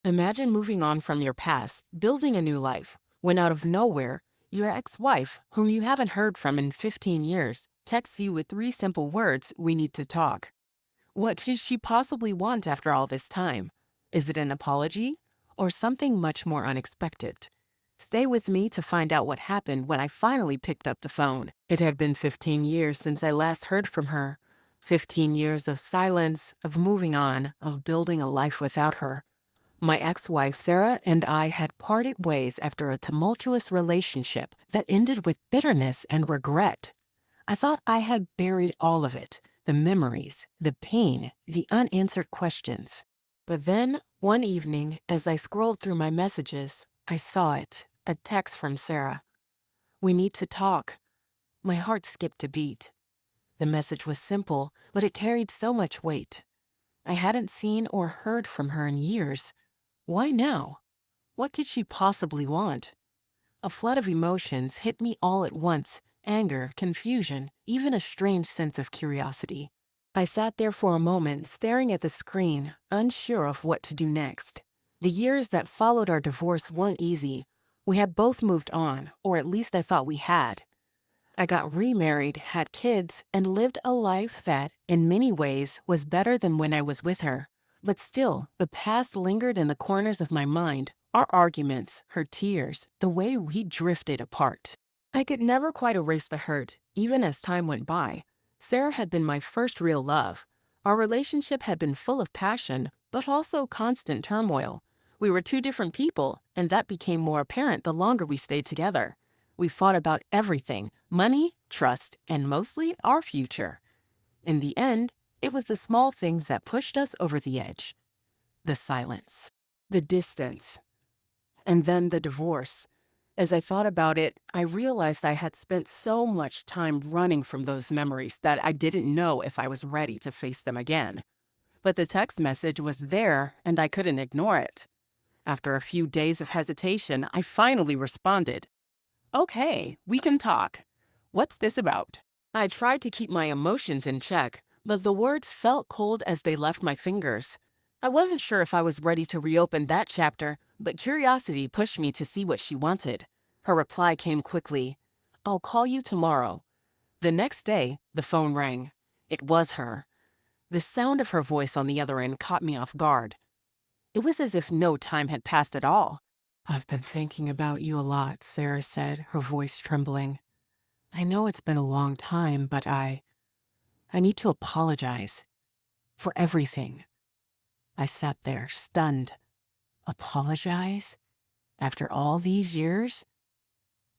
Imagine moving on from your past, building a new life, when out of nowhere, your ex-wife, whom you haven't heard from in 15 years, texts you with three simple words, "We need to talk." What could she possibly want after all this time? Is it an apology or something much more unexpected? Stay with me to find out what happened when I finally picked up the phone. It had been 15 years since I last heard from her. 15 years of silence, of moving on, of building a life without her. My ex-wife Sarah and I had parted ways after a tumultuous relationship that ended with bitterness and regret. I thought I had buried all of it, the memories, the pain, the unanswered questions. But then, one evening, as I scrolled through my messages, I saw it, a text from Sarah. "We need to talk." My heart skipped a beat. The message was simple, but it carried so much weight. I hadn't seen or heard from her in years. Why now? What could she possibly want? A flood of emotions hit me all at once: anger, confusion, even a strange sense of curiosity. I sat there for a moment, staring at the screen, unsure of what to do next. The years that followed our divorce weren't easy. We had both moved on, or at least I thought we had. I got remarried, had kids, and lived a life that, in many ways, was better than when I was with her. But still, the past lingered in the corners of my mind, our arguments, her tears, the way we drifted apart. I could never quite erase the hurt, even as time went by. Sarah had been my first real love. Our relationship had been full of passion, but also constant turmoil. We were two different people, and that became more apparent the longer we stayed together. We fought about everything: money, trust, and mostly our future. In the end, it was the small things that pushed us over the edge. The silence, the distance, and then the divorce. As I thought about it, I realized I had spent so much time running from those memories that I didn't know if I was ready to face them again. But the text message was there, and I couldn't ignore it. After a few days of hesitation, I finally responded. "Okay, we can talk. What's this about?" I tried to keep my emotions in check, but the words felt cold as they left my fingers. I wasn't sure if I was ready to reopen that chapter, but curiosity pushed me to see what she wanted. Her reply came quickly. "I'll call you tomorrow." The next day, the phone rang. It was her. The sound of her voice on the other end caught me off guard. It was as if no time had passed at all. "I've been thinking about you a lot," Sarah said, her voice trembling. "I know it's been a long time, but I need to apologize for everything." I sat there, stunned. Apologize? After all these years?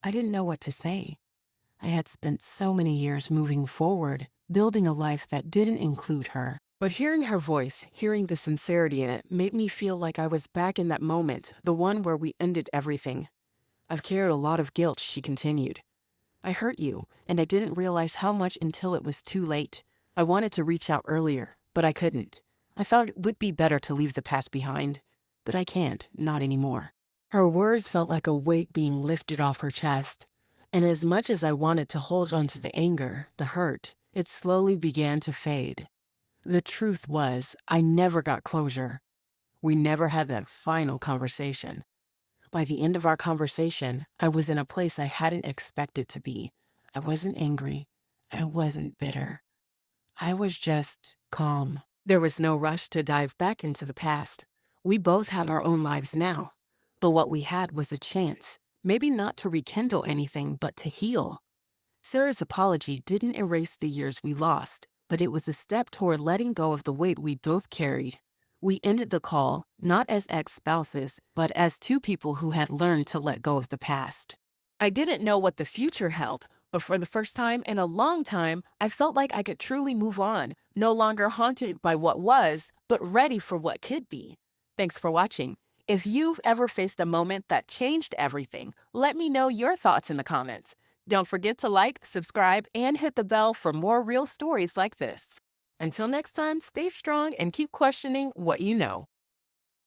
I didn't know what to say. I had spent so many years moving forward, building a life that didn't include her. But hearing her voice, hearing the sincerity in it, made me feel like I was back in that moment, the one where we ended everything. "I've carried a lot of guilt," she continued. "I hurt you, and I didn't realize how much until it was too late. I wanted to reach out earlier, but I couldn't. I thought it would be better to leave the past behind, but I can't, not anymore." Her words felt like a weight being lifted off her chest, and as much as I wanted to hold on to the anger, the hurt, it slowly began to fade. The truth was, I never got closure. We never had that final conversation. By the end of our conversation, I was in a place I hadn't expected to be. I wasn't angry. I wasn't bitter. I was just calm. There was no rush to dive back into the past. We both had our own lives now. But what we had was a chance, maybe not to rekindle anything, but to heal. Sarah's apology didn't erase the years we lost, but it was a step toward letting go of the weight we both carried. We ended the call, not as ex-spouses, but as two people who had learned to let go of the past. I didn't know what the future held, but for the first time in a long time, I felt like I could truly move on, no longer haunted by what was, but ready for what could be. Thanks for watching. If you've ever faced a moment that changed everything, let me know your thoughts in the comments. Don't forget to like, subscribe, and hit the bell for more real stories like this. Until next time, stay strong and keep questioning what you know.